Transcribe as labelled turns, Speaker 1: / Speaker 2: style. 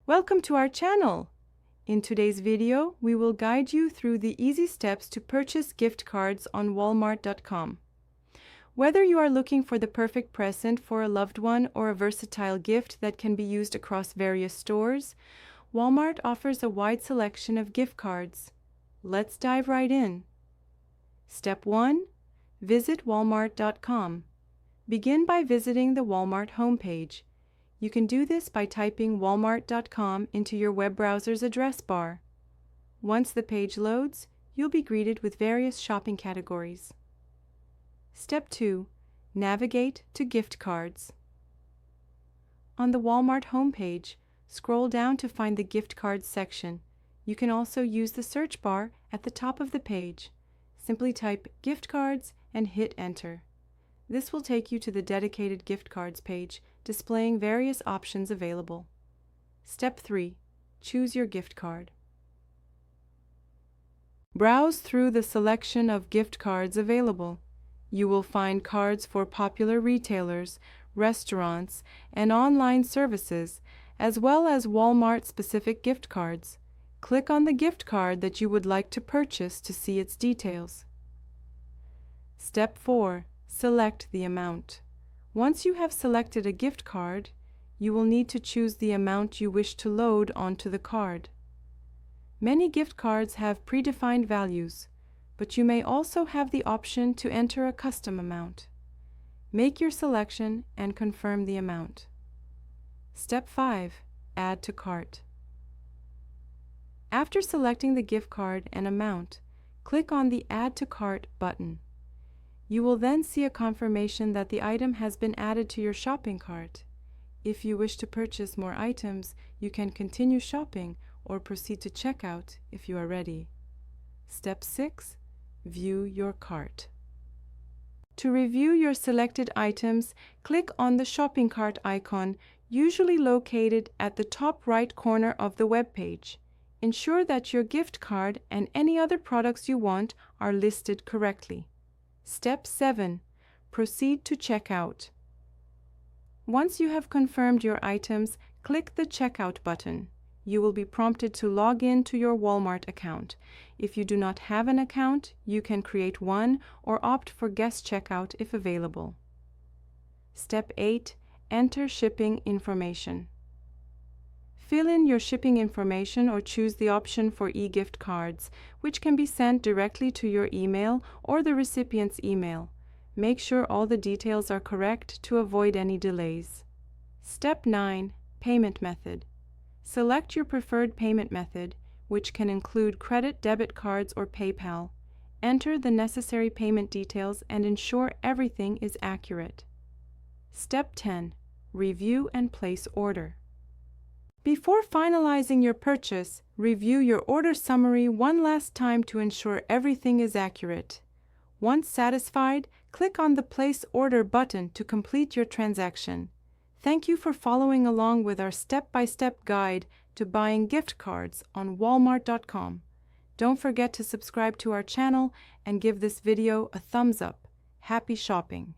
Speaker 1: Welcome to our channel! In today's video, we will guide you through the easy steps to purchase gift cards on Walmart.com. Whether you are looking for the perfect present for a loved one or a versatile gift that can be used across various stores, Walmart offers a wide selection of gift cards. Let's dive right in. Step 1. Visit Walmart.com. Begin by visiting the Walmart homepage. You can do this by typing Walmart.com into your web browser's address bar. Once the page loads, you'll be greeted with various shopping categories. Step 2. Navigate to gift cards. On the Walmart homepage, scroll down to find the gift cards section. You can also use the search bar at the top of the page. Simply type gift cards and hit enter. This will take you to the dedicated gift cards page, displaying various options available. Step 3. Choose your gift card. Browse through the selection of gift cards available. You will find cards for popular retailers, restaurants, and online services, as well as Walmart-specific gift cards. Click on the gift card that you would like to purchase to see its details. Step 4. Select the amount. Once you have selected a gift card, you will need to choose the amount you wish to load onto the card. Many gift cards have predefined values, but you may also have the option to enter a custom amount. Make your selection and confirm the amount. Step 5. Add to cart. After selecting the gift card and amount, click on the Add to Cart button. You will then see a confirmation that the item has been added to your shopping cart. If you wish to purchase more items, you can continue shopping or proceed to checkout if you are ready. Step 6. View your cart. To review your selected items, click on the shopping cart icon, usually located at the top right corner of the web page. Ensure that your gift card and any other products you want are listed correctly. Step 7. Proceed to checkout. Once you have confirmed your items, click the Checkout button. You will be prompted to log in to your Walmart account. If you do not have an account, you can create one or opt for guest checkout if available. Step 8. Enter shipping information. Fill in your shipping information or choose the option for e-gift cards, which can be sent directly to your email or the recipient's email. Make sure all the details are correct to avoid any delays. Step 9. Payment method. Select your preferred payment method, which can include credit, debit cards, or PayPal. Enter the necessary payment details and ensure everything is accurate. Step 10. Review and place order. Before finalizing your purchase, review your order summary one last time to ensure everything is accurate. Once satisfied, click on the Place Order button to complete your transaction. Thank you for following along with our step-by-step guide to buying gift cards on Walmart.com. Don't forget to subscribe to our channel and give this video a thumbs up. Happy shopping!